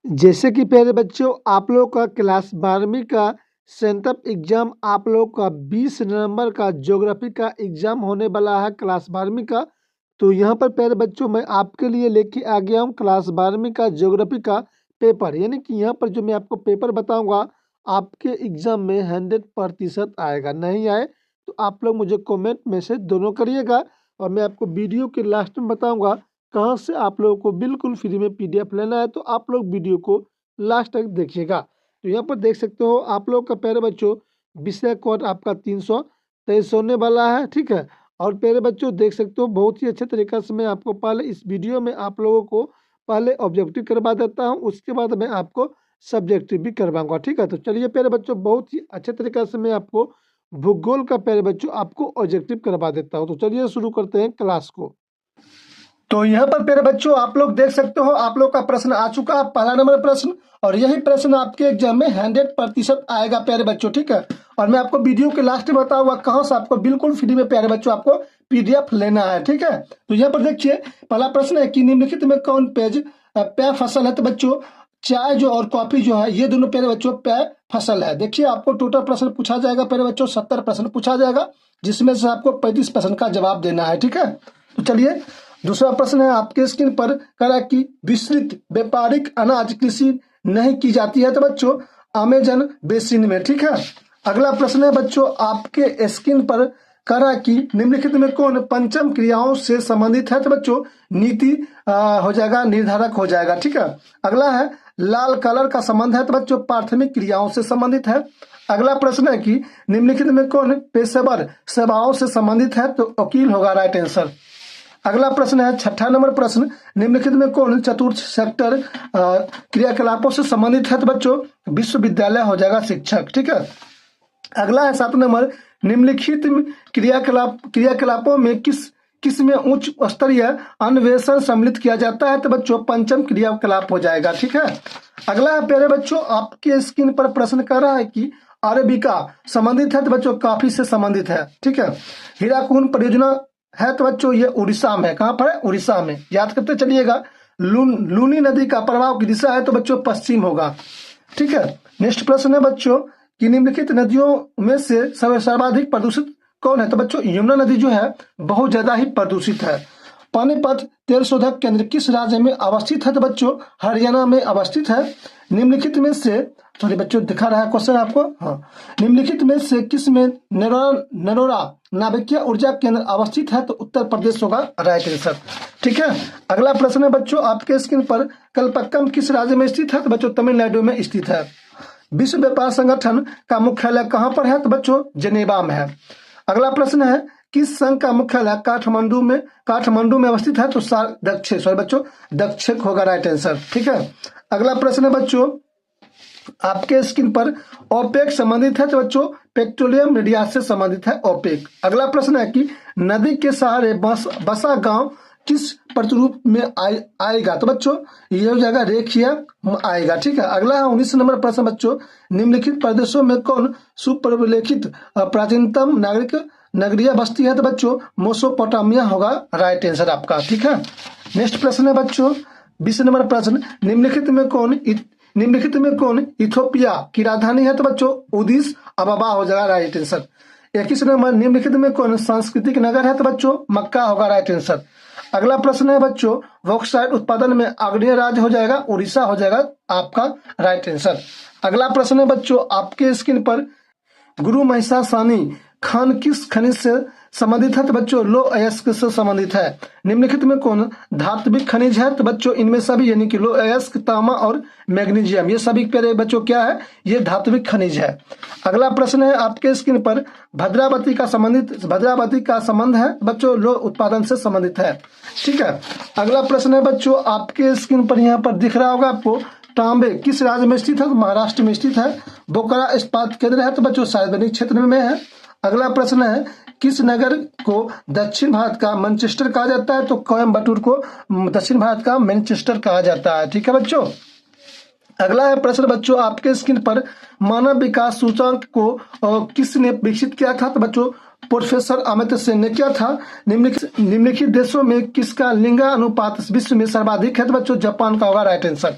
जैसे कि प्यारे बच्चों, आप लोगों का क्लास 12वीं का सेंटअप एग्जाम आप लोगों का 20 नवंबर का ज्योग्राफी का एग्जाम होने वाला है क्लास 12वीं का। तो यहाँ पर प्यारे बच्चों मैं आपके लिए लेके आ गया हूँ क्लास 12वीं का ज्योग्राफी का पेपर, यानी कि यहाँ पर जो मैं आपको पेपर बताऊंगा आपके एग्जाम में 100% आएगा। नहीं आए तो आप लोग मुझे कॉमेंट मैसेज दोनों करिएगा, और मैं आपको वीडियो के लास्ट में बताऊंगा कहाँ से आप लोगों को बिल्कुल फ्री में PDF लेना है। तो आप लोग वीडियो को लास्ट तक देखिएगा। तो यहाँ पर देख सकते हो आप लोग का प्यारे बच्चों विषय कोड आपका 323 होने वाला है, ठीक है। और प्यारे बच्चों देख सकते हो बहुत ही अच्छे तरीके से मैं आपको पहले इस वीडियो में आप लोगों को पहले ऑब्जेक्टिव करवा देता हूँ, उसके बाद मैं आपको सब्जेक्टिव भी करवाऊंगा, ठीक है। तो चलिए प्यारे बच्चों बहुत ही अच्छे तरीके से मैं आपको भूगोल का प्यारे बच्चों आपको ऑब्जेक्टिव करवा देता हूँ। तो चलिए शुरू करते हैं क्लास को। तो यहाँ पर प्यारे बच्चों आप लोग देख सकते हो आप लोग का प्रश्न आ चुका है, पहला नंबर प्रश्न, और यही प्रश्न आपके एग्जाम में 100% आएगा प्यारे बच्चों, ठीक है। और मैं आपको वीडियो के लास्ट में बताऊंगा कहाँ से आपको बिल्कुल फ्री में प्यारे बच्चों आपको PDF लेना है, ठीक है। तो यहाँ पर देखिए पहला प्रश्न है कि निम्नलिखित में कौन पेय फसल है। तो बच्चों चाय जो और कॉफी जो है ये दोनों प्यारे बच्चों पेय फसल है। देखिए आपको टोटल प्रश्न पूछा जाएगा प्यारे बच्चों 70 प्रश्न पूछा जाएगा, जिसमें से आपको 35% का जवाब देना है, ठीक है। तो चलिए दूसरा प्रश्न है आपके स्क्रीन पर करा कि विस्तृत व्यापारिक अनाज कृषि नहीं की जाती है। तो बच्चों अमेजन बेसिन में, ठीक है। अगला प्रश्न है बच्चों आपके स्क्रीन पर करा कि निम्नलिखित में कौन पंचम क्रियाओं से संबंधित है। तो बच्चों नीति हो जाएगा, निर्धारक हो जाएगा, ठीक है। अगला है लाल कलर का संबंध है। तो बच्चों प्राथमिक क्रियाओं से संबंधित है। अगला प्रश्न है कि निम्नलिखित में कौन पेशेवर सेवाओं से संबंधित है। तो वकील होगा राइट आंसर। अगला प्रश्न है छठा नंबर प्रश्न, निम्नलिखित में कौन चतुर्थ सेक्टर क्रियाकलापों से संबंधित है। तो बच्चों विश्वविद्यालय हो जाएगा शिक्षक, ठीक है। अगला है 7 नंबर, निम्नलिखित क्रियाकलापों में किस में उच्च स्तरीय अन्वेषण सम्मिलित किया जाता है। तो बच्चों पंचम क्रियाकलाप हो जाएगा, ठीक है। अगला है प्यारे बच्चों आपके स्क्रीन पर प्रश्न कर रहा है कि अरेबिका संबंधित है। तो बच्चों काफी से संबंधित है, ठीक है। हीराकुंड परियोजना है। तो बच्चों ये उड़ीसा में, कहां पर है, उड़ीसा में, याद करते चलिएगा। लूनी नदी का प्रवाह की दिशा है। तो बच्चों पश्चिम होगा, ठीक है। नेक्स्ट प्रश्न है बच्चों कि निम्नलिखित नदियों में से सर्वाधिक प्रदूषित कौन है। तो बच्चों यमुना नदी जो है बहुत ज्यादा ही प्रदूषित है। पानीपत तेल शोधक केंद्र किस राज्य में अवस्थित है। तो बच्चों हरियाणा में अवस्थित है। निम्नलिखित में से सॉरी बच्चों दिखा रहा है क्वेश्चन आपको, हाँ, निम्नलिखित में से किस में नरोरा नाभिकीय ऊर्जा केंद्र अवस्थित है। तो उत्तर प्रदेश होगा राइट आंसर, ठीक है। अगला प्रश्न है बच्चों आपके स्क्रीन पर कल्पक्कम किस राज्य में स्थित है। तो बच्चों तमिलनाडु में स्थित है। विश्व व्यापार संगठन का मुख्यालय कहां पर है। तो बच्चों जेनेवा में है। अगला प्रश्न है किस संघ का मुख्यालय काठमांडू में अवस्थित है। तो दक्षिण होगा राइट आंसर, ठीक है। अगला प्रश्न है बच्चों आपके स्क्रीन पर ओपेक संबंधित है। तो बच्चों पेट्रोलियम निर्यात से संबंधित है ओपेक। अगला प्रश्न है कि नदी के सहारे बसा गांव किस प्रतिरूप में आएगा। तो बच्चों ये हो जाएगा रेखीय आएगा, ठीक है। अगला है 19 नंबर प्रश्न बच्चों निम्नलिखित प्रदेशों में कौन सुपरिलेखित प्राचीनतम नगरीय बस्ती है। तो बच्चों मेसोपोटामिया होगा राइट आंसर आपका, ठीक है। नेक्स्ट प्रश्न है बच्चों 20 नंबर प्रश्न निम्नलिखित में कौन इथोपिया की राजधानी है। तो बच्चों उदिस अबाबा हो जाएगा राइट आंसर। 21 नंबर निम्नलिखित में कौन सांस्कृतिक नगर है। तो बच्चों मक्का होगा राइट आंसर। अगला प्रश्न है बच्चों बॉक्साइट उत्पादन में अग्रणी राज्य हो जाएगा उड़ीसा हो जाएगा आपका राइट आंसर। अगला प्रश्न है बच्चों आपके स्क्रीन पर गुरु महिषासुर खान किस खनिज से संबंधित है। तो बच्चों लो अयस्क से संबंधित है। निम्नलिखित में कौन धात्विक खनिज है। तो बच्चों इनमें सभी यानी कि लो अयस्क तांबा और मैग्नीशियम ये सभी प्यारे बच्चों क्या है, ये धात्विक खनिज है। अगला प्रश्न है आपके स्क्रीन पर भद्रावती का संबंध है बच्चों लो उत्पादन से संबंधित है, ठीक है। अगला प्रश्न है बच्चों आपके स्क्रीन पर यहाँ पर दिख रहा होगा आपको तांबे किस राज्य में स्थित है। तो महाराष्ट्र में स्थित है। बोकारो इस्पात केंद्र है। तो बच्चों सार्वजनिक क्षेत्र में है। अगला प्रश्न है किस नगर को दक्षिण भारत का मैनचेस्टर कहा जाता है। तो कोयम्बटूर को दक्षिण भारत का मैनचेस्टर कहा जाता है, ठीक है बच्चों। अगला है प्रश्न बच्चों आपके स्क्रीन पर मानव विकास सूचकांक को किसने विकसित किया था। तो बच्चों प्रोफेसर अमित्य सेन ने किया था। निम्नलिखित देशों में किसका लिंगानुपात विश्व में सर्वाधिक है। तो बच्चों जापान का होगा राइट आंसर,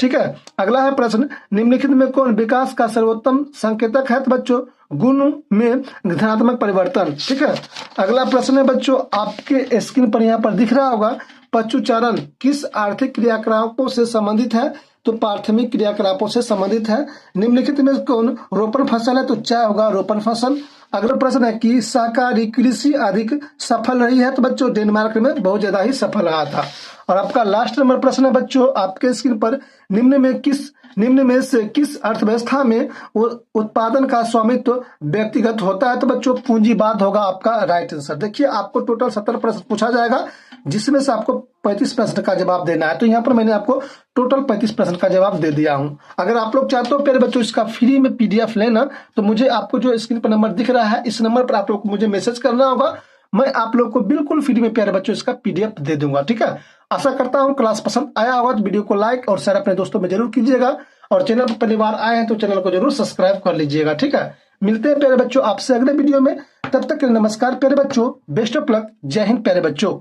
ठीक है। अगला है प्रश्न, निम्नलिखित में कौन विकास का सर्वोत्तम संकेतक है? तो बच्चों गुण में धनात्मक परिवर्तन। ठीक है। अगला प्रश्न है बच्चों, आपके स्क्रीन पर यहाँ पर दिख रहा होगा, पशुचारण किस आर्थिक क्रियाकलापों से संबंधित है? तो प्राथमिक क्रियाकलापों से संबंधित है। निम्नलिखित में कौन रोपण फसल है? तो चाय होगा रोपण फसल। अगला प्रश्न है कि शाकाहारी कृषि अधिक सफल रही है? तो बच्चों डेनमार्क में बहुत ज्यादा ही सफल रहा था। और आपका लास्ट नंबर प्रश्न है बच्चों आपके स्क्रीन पर, निम्न में से किस अर्थव्यवस्था में उत्पादन का स्वामित्व व्यक्तिगत होता है? तो बच्चों पूंजीवाद होगा आपका राइट आंसर। देखिए आपको टोटल 70 प्रश्न पूछा जाएगा, जिसमें से आपको 35 प्रश्न का जवाब देना है। तो यहाँ पर मैंने आपको टोटल 35 प्रश्न का जवाब दे दिया हूँ। अगर आप लोग चाहते हो प्यारे बच्चों इसका फ्री में PDF लेना, तो मुझे आपको जो स्क्रीन पर नंबर दिख रहा है, इस नंबर पर आप लोग को मुझे मैसेज करना होगा। मैं आप लोग को बिल्कुल फ्री में प्यारे बच्चों इसका PDF दे दूंगा। ठीक है। आशा करता हूँ क्लास पसंद आया होगा, तो वीडियो को लाइक और शेयर अपने दोस्तों में जरूर कीजिएगा, और चैनल पर पहली बार आए हैं तो चैनल को जरूर सब्सक्राइब कर लीजिएगा। ठीक है। मिलते हैं प्यारे बच्चों आपसे अगले वीडियो में, तब तक के लिए नमस्कार प्यारे बच्चों, बेस्ट ऑफ लक, जय हिंद प्यारे बच्चों।